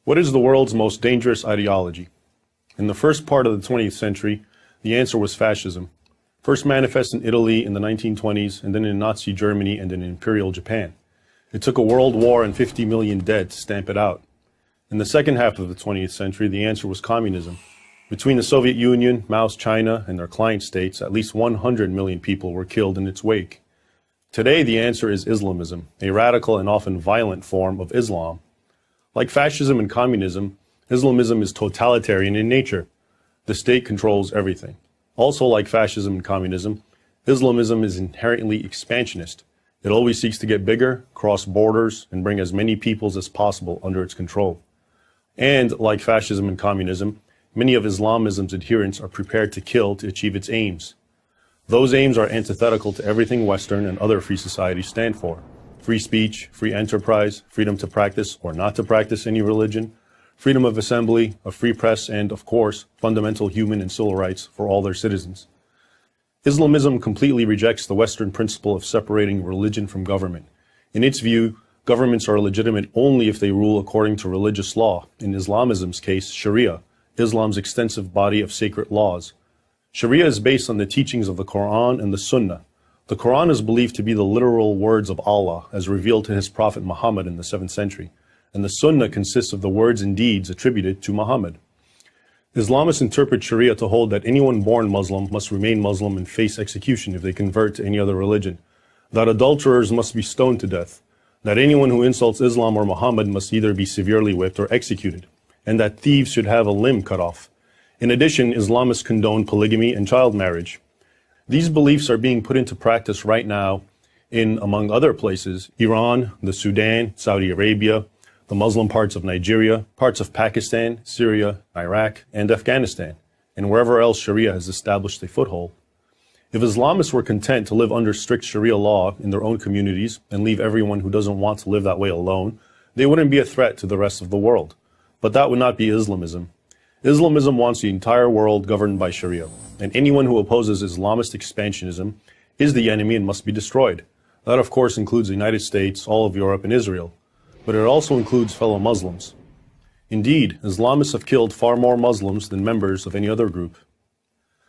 What is the world's most dangerous ideology? In the first part of the 20th century, the answer was fascism. First manifest in Italy in the 1920s, and then in Nazi Germany and in Imperial Japan. It took a world war and 50 million dead to stamp it out. In the second half of the 20th century, the answer was communism. Between the Soviet Union, Mao's China, and their client states, at least 100 million people were killed in its wake. Today, the answer is Islamism, a radical and often violent form of Islam. Like fascism and communism, Islamism is totalitarian in nature. The state controls everything. Also, like fascism and communism, Islamism is inherently expansionist. It always seeks to get bigger, cross borders, and bring as many peoples as possible under its control. And, like fascism and communism, many of Islamism's adherents are prepared to kill to achieve its aims. Those aims are antithetical to everything Western and other free societies stand for. Free speech, free enterprise, freedom to practice or not to practice any religion, freedom of assembly, a free press, and, of course, fundamental human and civil rights for all their citizens. Islamism completely rejects the Western principle of separating religion from government. In its view, governments are legitimate only if they rule according to religious law, in Islamism's case, Sharia, Islam's extensive body of sacred laws. Sharia is based on the teachings of the Quran and the Sunnah. The Quran is believed to be the literal words of Allah as revealed to his prophet Muhammad in the 7th century, and the Sunnah consists of the words and deeds attributed to Muhammad. Islamists interpret Sharia to hold that anyone born Muslim must remain Muslim and face execution if they convert to any other religion, that adulterers must be stoned to death, that anyone who insults Islam or Muhammad must either be severely whipped or executed, and that thieves should have a limb cut off. In addition, Islamists condone polygamy and child marriage. These beliefs are being put into practice right now in, among other places, Iran, the Sudan, Saudi Arabia, the Muslim parts of Nigeria, parts of Pakistan, Syria, Iraq, and Afghanistan, and wherever else Sharia has established a foothold. If Islamists were content to live under strict Sharia law in their own communities and leave everyone who doesn't want to live that way alone, they wouldn't be a threat to the rest of the world. But that would not be Islamism. Islamism wants the entire world governed by Sharia, and anyone who opposes Islamist expansionism is the enemy and must be destroyed. That, of course, includes the United States, all of Europe, and Israel. But it also includes fellow Muslims. Indeed, Islamists have killed far more Muslims than members of any other group.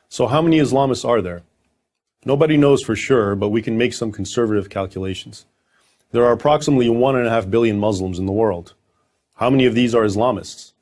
So how many Islamists are there? Nobody knows for sure, but we can make some conservative calculations. There are approximately 1.5 billion Muslims in the world. How many of these are Islamists?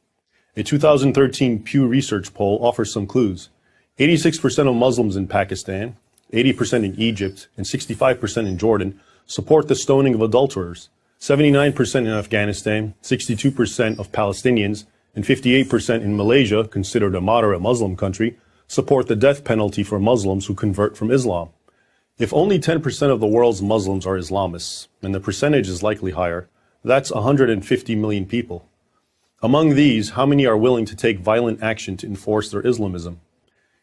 A 2013 Pew Research poll offers some clues. 86% of Muslims in Pakistan, 80% in Egypt, and 65% in Jordan support the stoning of adulterers. 79% in Afghanistan, 62% of Palestinians, and 58% in Malaysia, considered a moderate Muslim country, support the death penalty for Muslims who convert from Islam. If only 10% of the world's Muslims are Islamists, and the percentage is likely higher, that's 150 million people. Among these, how many are willing to take violent action to enforce their Islamism?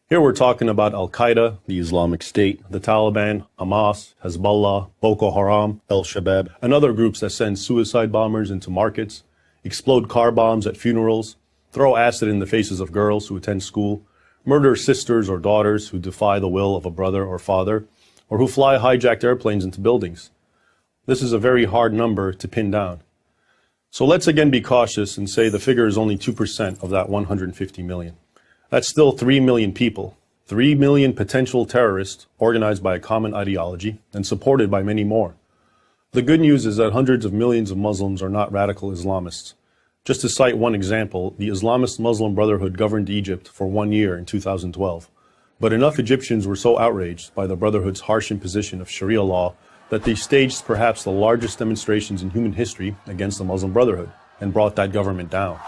Here we're talking about Al-Qaeda, the Islamic State, the Taliban, Hamas, Hezbollah, Boko Haram, Al-Shabaab, and other groups that send suicide bombers into markets, explode car bombs at funerals, throw acid in the faces of girls who attend school, murder sisters or daughters who defy the will of a brother or father, or who fly hijacked airplanes into buildings. This is a very hard number to pin down. So let's again be cautious and say the figure is only 2% of that 150 million. That's still 3 million people, 3 million potential terrorists organized by a common ideology and supported by many more. The good news is that hundreds of millions of Muslims are not radical Islamists. Just to cite one example, the Islamist Muslim Brotherhood governed Egypt for 1 year in 2012. But enough Egyptians were so outraged by the Brotherhood's harsh imposition of Sharia law that they staged perhaps the largest demonstrations in human history against the Muslim Brotherhood and brought that government down.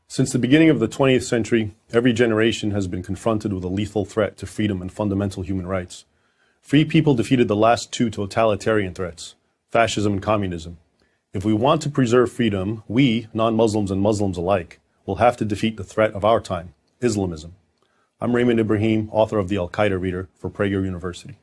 Since the beginning of the 20th century, every generation has been confronted with a lethal threat to freedom and fundamental human rights. Free people defeated the last two totalitarian threats, fascism and communism. If we want to preserve freedom, we, non-Muslims and Muslims alike, will have to defeat the threat of our time, Islamism. I'm Raymond Ibrahim, author of the Al-Qaeda Reader for Prager University.